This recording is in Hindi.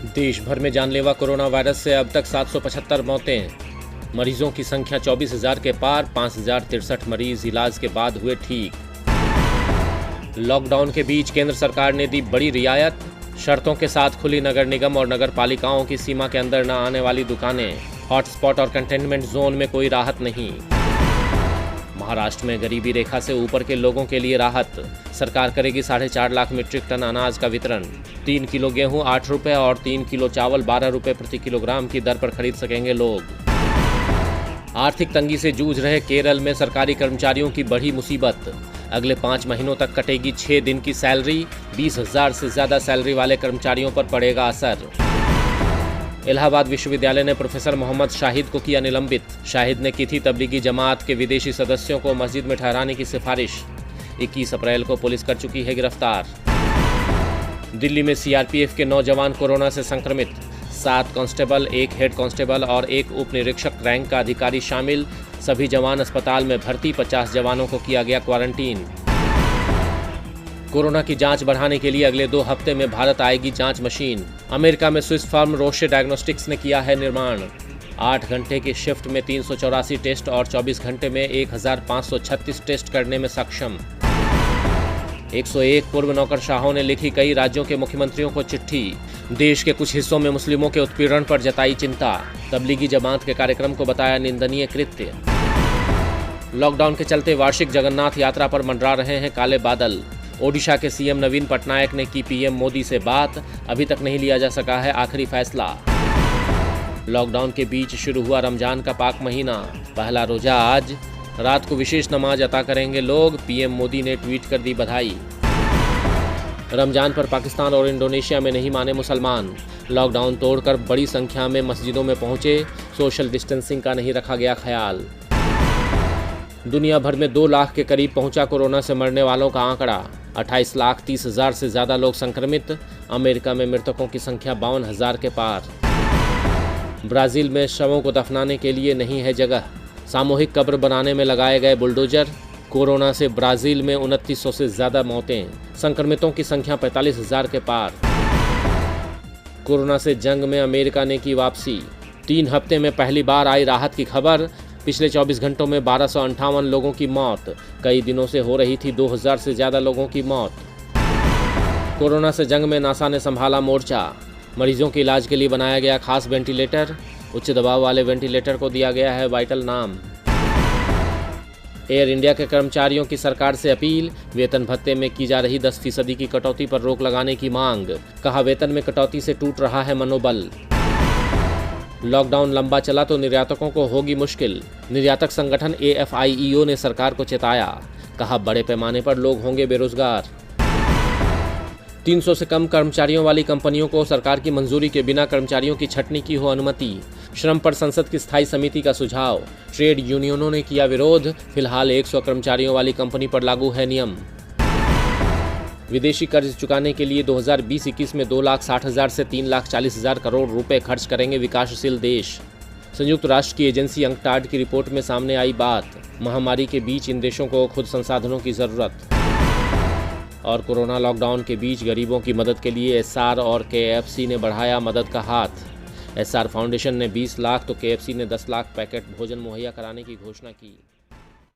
देश भर में जानलेवा कोरोना वायरस से अब तक 775 मौतें। मरीजों की संख्या 24,000 के पार, 5,063 मरीज इलाज के बाद हुए ठीक। लॉकडाउन के बीच केंद्र सरकार ने दी बड़ी रियायत, शर्तों के साथ खुली नगर निगम और नगर पालिकाओं की सीमा के अंदर न आने वाली दुकानें। हॉटस्पॉट और कंटेनमेंट जोन में कोई राहत नहीं। महाराष्ट्र में गरीबी रेखा से ऊपर के लोगों के लिए राहत, सरकार करेगी 4.5 लाख मीट्रिक टन अनाज का वितरण। 3 किलो गेहूं 8 रुपये और 3 किलो चावल 12 रुपये प्रति किलोग्राम की दर पर खरीद सकेंगे लोग। आर्थिक तंगी से जूझ रहे केरल में सरकारी कर्मचारियों की बढ़ी मुसीबत, अगले 5 महीनों तक कटेगी 6 दिन की सैलरी, 20,000 से ज्यादा सैलरी वाले कर्मचारियों पर पड़ेगा असर। इलाहाबाद विश्वविद्यालय ने प्रोफेसर मोहम्मद शाहिद को किया निलंबित। शाहिद ने की थी तबलीगी जमात के विदेशी सदस्यों को मस्जिद में ठहराने की सिफारिश। 21 अप्रैल को पुलिस कर चुकी है गिरफ्तार। दिल्ली में सीआरपीएफ के 9 जवान कोरोना से संक्रमित, 7 कांस्टेबल, 1 हेड कांस्टेबल और 1 उप निरीक्षक रैंक का अधिकारी शामिल। सभी जवान अस्पताल में भर्ती, 50 जवानों को किया गया क्वारंटीन। कोरोना की जांच बढ़ाने के लिए अगले 2 हफ्ते में भारत आएगी जांच मशीन। अमेरिका में स्विस फर्म रोशे डायग्नोस्टिक्स ने किया है निर्माण। 8 घंटे की शिफ्ट में 384 टेस्ट और 24 घंटे में 1,536 टेस्ट करने में सक्षम। 101 पूर्व नौकरशाहों ने लिखी कई राज्यों के मुख्यमंत्रियों को चिट्ठी। देश के कुछ हिस्सों में मुस्लिमों के उत्पीड़न पर जताई चिंता। तबलीगी जमात के कार्यक्रम को बताया निंदनीय कृत्य। लॉकडाउन के चलते वार्षिक जगन्नाथ यात्रा पर मंडरा रहे हैं काले बादल। ओडिशा के सीएम नवीन पटनायक ने की पीएम मोदी से बात, अभी तक नहीं लिया जा सका है आखिरी फैसला। लॉकडाउन के बीच शुरू हुआ रमजान का पाक महीना, पहला रोजा आज, रात को विशेष नमाज अता करेंगे लोग, पीएम मोदी ने ट्वीट कर दी बधाई। रमजान पर पाकिस्तान और इंडोनेशिया में नहीं माने मुसलमान, लॉकडाउन तोड़कर बड़ी संख्या में मस्जिदों में पहुंचे, सोशल डिस्टेंसिंग का नहीं रखा गया ख्याल। दुनिया भर में 2 लाख के करीब पहुंचा कोरोना से मरने वालों का आंकड़ा, 28,30,000 से ज़्यादा लोग संक्रमित। अमेरिका में मृतकों की संख्या 52,000 के पार। ब्राज़ील में शवों को दफनाने के लिए नहीं है जगह, सामूहिक कब्र बनाने में लगाए गए बुलडोजर। कोरोना से ब्राज़ील में 2900 से ज़्यादा मौतें, संक्रमितों की संख्या 45,000 के पार। कोरोना से जंग में अमेरिका ने की वापसी, 3 हफ्ते में पहली बार आई राहत की खबर। पिछले 24 घंटों में 1258 लोगों की मौत, कई दिनों से हो रही थी 2,000 से ज़्यादा लोगों की मौत। कोरोना से जंग में नासा ने संभाला मोर्चा, मरीजों के इलाज के लिए बनाया गया खास वेंटिलेटर। उच्च दबाव वाले वेंटिलेटर को दिया गया है वाइटल नाम। एयर इंडिया के कर्मचारियों की सरकार से अपील, वेतन भत्ते में की जा रही 10% की कटौती पर रोक लगाने की मांग। कहा वेतन में कटौती से टूट रहा है मनोबल। लॉकडाउन लंबा चला तो निर्यातकों को होगी मुश्किल, निर्यातक संगठन AFIEO ने सरकार को चेताया। कहा बड़े पैमाने पर लोग होंगे बेरोजगार। 300 से कम कर्मचारियों वाली कंपनियों को सरकार की मंजूरी के बिना कर्मचारियों की छंटनी की हो अनुमति। श्रम पर संसद की स्थायी समिति का सुझाव, ट्रेड यूनियनों ने किया विरोध। फिलहाल 100 कर्मचारियों वाली कंपनी पर लागू है नियम। विदेशी कर्ज चुकाने के लिए 2020-21 में 2,60,000 से 3,40,000 करोड़ रुपए खर्च करेंगे विकासशील देश। संयुक्त राष्ट्र की एजेंसी अंकटाड की रिपोर्ट में सामने आई बात। महामारी के बीच इन देशों को खुद संसाधनों की जरूरत। और कोरोना लॉकडाउन के बीच गरीबों की मदद के लिए SR और KFC ने बढ़ाया मदद का हाथ। SR फाउंडेशन ने 20 लाख तो KFC ने 10 लाख पैकेट भोजन मुहैया कराने की घोषणा की।